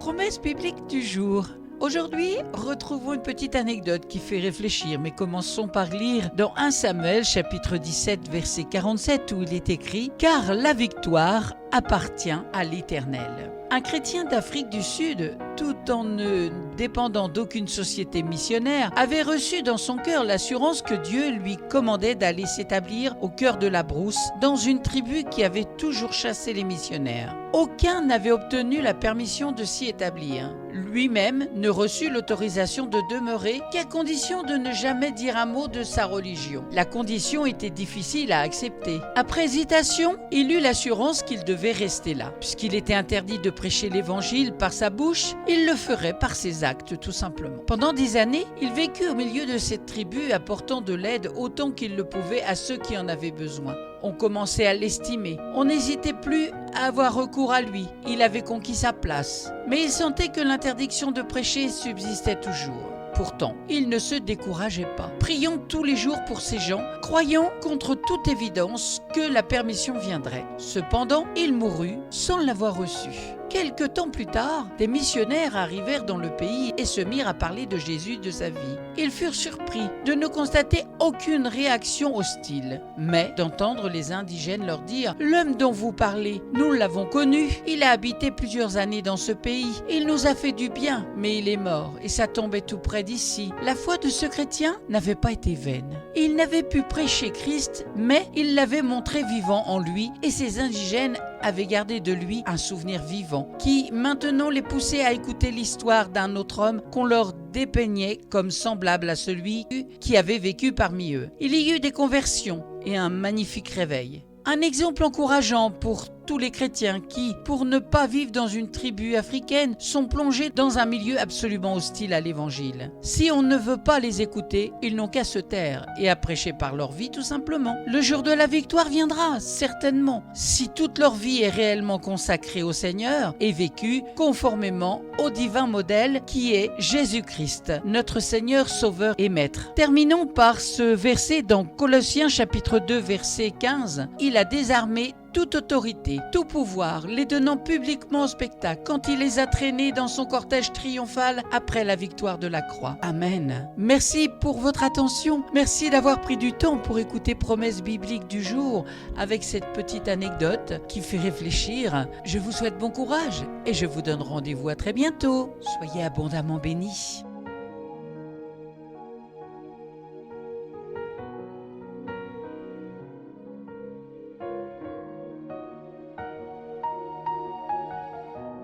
Promesse biblique du jour. Aujourd'hui, retrouvons une petite anecdote qui fait réfléchir, mais commençons par lire dans 1 Samuel chapitre 17 verset 47 où il est écrit « Car la victoire appartient à l'Éternel ». Un chrétien d'Afrique du Sud, tout en ne dépendant d'aucune société missionnaire, avait reçu dans son cœur l'assurance que Dieu lui commandait d'aller s'établir au cœur de la brousse, dans une tribu qui avait toujours chassé les missionnaires. Aucun n'avait obtenu la permission de s'y établir. Lui-même ne reçut l'autorisation de demeurer qu'à condition de ne jamais dire un mot de sa religion. La condition était difficile à accepter. Après hésitation, il eut l'assurance qu'il devait rester là. Puisqu'il était interdit de prêcher l'évangile par sa bouche, il le ferait par ses actes tout simplement. Pendant des années, il vécut au milieu de cette tribu apportant de l'aide autant qu'il le pouvait à ceux qui en avaient besoin. On commençait à l'estimer. On n'hésitait plus à avoir recours à lui. Il avait conquis sa place. Mais il sentait que l'interdiction de prêcher subsistait toujours. Pourtant, il ne se décourageait pas. Prions tous les jours pour ces gens, croyant contre toute évidence que la permission viendrait. Cependant, il mourut sans l'avoir reçue. Quelque temps plus tard, des missionnaires arrivèrent dans le pays et se mirent à parler de Jésus, de sa vie. Ils furent surpris de ne constater aucune réaction hostile, mais d'entendre les indigènes leur dire « L'homme dont vous parlez, nous l'avons connu. Il a habité plusieurs années dans ce pays. Il nous a fait du bien, mais il est mort et ça tombait tout près d'ici. » La foi de ce chrétien n'avait pas été vaine. Il n'avait pu prêcher Christ, mais il l'avait montré vivant en lui et ces indigènes avaient gardé de lui un souvenir vivant qui maintenant les poussait à écouter l'histoire d'un autre homme qu'on leur dépeignait comme semblable à celui qui avait vécu parmi eux. Il y eut des conversions et un magnifique réveil. Un exemple encourageant pour tous les chrétiens qui, pour ne pas vivre dans une tribu africaine, sont plongés dans un milieu absolument hostile à l'évangile. Si on ne veut pas les écouter, ils n'ont qu'à se taire et à prêcher par leur vie tout simplement. Le jour de la victoire viendra, certainement, si toute leur vie est réellement consacrée au Seigneur et vécue conformément au divin modèle qui est Jésus-Christ, notre Seigneur, Sauveur et Maître. Terminons par ce verset dans Colossiens chapitre 2 verset 15. Il a désarmé toute autorité, tout pouvoir, les donnant publiquement au spectacle quand il les a traînés dans son cortège triomphal après la victoire de la croix. Amen. Merci pour votre attention. Merci d'avoir pris du temps pour écouter Promesse biblique du jour avec cette petite anecdote qui fait réfléchir. Je vous souhaite bon courage et je vous donne rendez-vous à très bientôt. Soyez abondamment bénis.